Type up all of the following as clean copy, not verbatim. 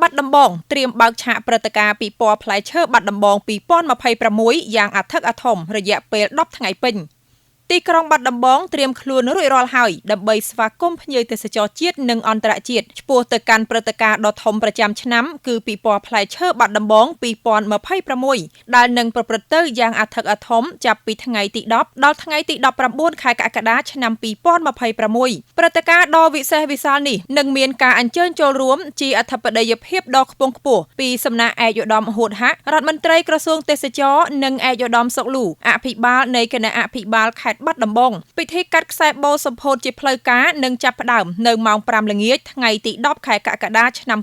បាត់ដំបងត្រៀមបើកឆាកព្រឹត្តិការណ៍ពិព័រណ៍ផ្លែឈើបាត់ដំបង2026យ៉ាងអធិកអធមរយៈពេល10ថ្ងៃពេញទីក្រុងបាត់ដំបងត្រៀមខ្លួនរួចរាល់ហើយដើម្បីស្វាគមន៍ភ្ញៀវទេសចរជាតិនិងអន្តរជាតិឆ្ពោះទៅកាន់ព្រឹត្តិការណ៍ដ៏ធំប្រចាំឆ្នាំគឺពិព័រណ៍ផ្លែឈើបាត់ដំបង2026ដែលនឹងប្រព្រឹត្តទៅយ៉ាងអធិកអធមចាប់ពីថ្ងៃទី10ដល់ថ្ងៃទី19ខែកក្កដាឆ្នាំ2026ព្រឹត្តិការណ៍ដ៏វិសេសវិសាលនេះនឹងមានការអញ្ជើញចូលរួមជាអធិបតីភាពដ៏ខ្ពង់ខ្ពស់ពីសំណាក់ឯកឧត្តមហួតហៈរដ្ឋមន្ត្រីក្រសួងទេសចរនិងឯកឧត្តមសុកលូអភិបាលនៃគណៈអភិបាលខេត្តបាត់ដំបងពិធីកាត់ខ្សែបូសម្ពោធជាផ្លូវការនឹងចាប់ផ្ដើមនៅម៉ោង5ល្ងាចថ្ងៃទី10ខែកក្កដាឆ្នាំ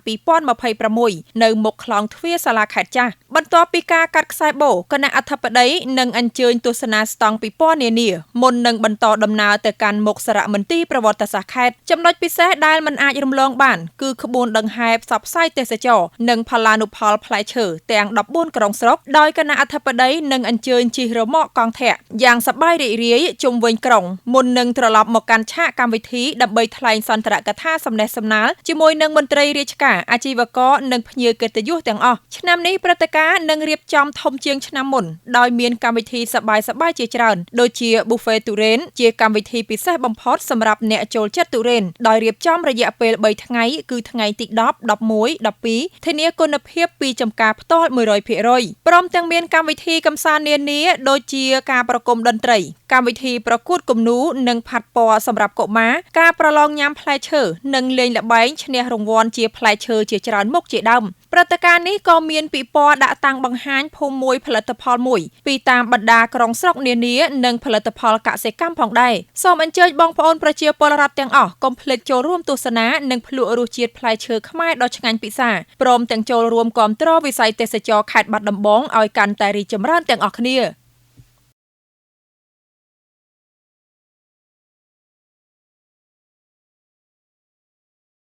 2026នៅមុខខ្លងទ្វារសាលាខេត្តចាស់បន្ទាប់ពីការកាត់ខ្សែបូគណៈអធិបតីនឹងអញ្ជើញទស្សនាស្តង់ពិព័រណ៍នានាមុននឹងបន្តដំណើរទៅកាន់មុខសារមន្ទីរប្រវត្តិសាស្ត្រខេត្តចំណុចពិសេសដែលមិនអាចរំលងបានគឺក្បួនដង្ហែផ្សព្វផ្សាយទេសចរនិងផល្លានុផលផ្លែឈើទាំង14ក្រុងស្រុកដោយគណៈអធិបតីនឹងអញ្ជើញជិះរ៉ឺម៉កកង់ធាក់យ៉ាងសប្បាយរីករាយជុំវិញក្រុងមុននឹងត្រឡប់មកកាន់ឆាកកម្មវិធីដើម្បីថ្លែងសន្ទរកថាសំណេះសំណាលជាមួយនឹងមន្ត្រីរាជការអាជីវករនិងភ្ញៀវកិត្តិយសទាំងអស់ឆ្នាំនេះព្រឹត្តិការណ៍នឹងរៀបចំធំជាងឆ្នាំមុនដោយមានកម្មវិធីសប្បាយៗជាច្រើនដូចជា Buffet ទុរេនជាកម្មវិធីពិសេសបំផុតសម្រាប់អ្នកចូលចិត្តទុរេនដោយរៀបចំរយៈពេល3ថ្ងៃគឺថ្ងៃទី10 11 12ធានាគុណភាពពីចំការផ្ទាល់ 100% ព្រមទាំងមានកម្មវិធីកម្សាន្តនានាដូចជាការប្រគំតន្ត្រីកម្មវិធីប្រកួតគំនូរនិងផាត់ពណ៌សម្រាប់កុមារការប្រឡងញ៉ាំផ្លែឈើនិងលេងល្បែងឈ្នះរង្វាន់ជាផ្លែឈើជាច្រើនមុខជាដើមព្រឹត្តិការណ៍នេះក៏មានពិព័រណ៍ដាក់តាំងបង្ហាញភូមិមួយផលិតផលមួយពីតាមបណ្ដាក្រុងស្រុកនានានិងផលិតផលកសិកម្មផងដែរសូមអញ្ជើញបងប្អូនប្រជាពលរដ្ឋទាំងអស់កុំភ្លេចចូលរួមទស្សនានិងភ្លក់រសជាតិផ្លែឈើខ្មែរដ៏ឆ្ងាញ់ពិសាព្រមទាំងចូលរួមគាំទ្រវិស័យទេសចរខេត្តបាត់ដំបងឲ្យកាន់តែរីកចម្រើនទាំងអស់គ្នា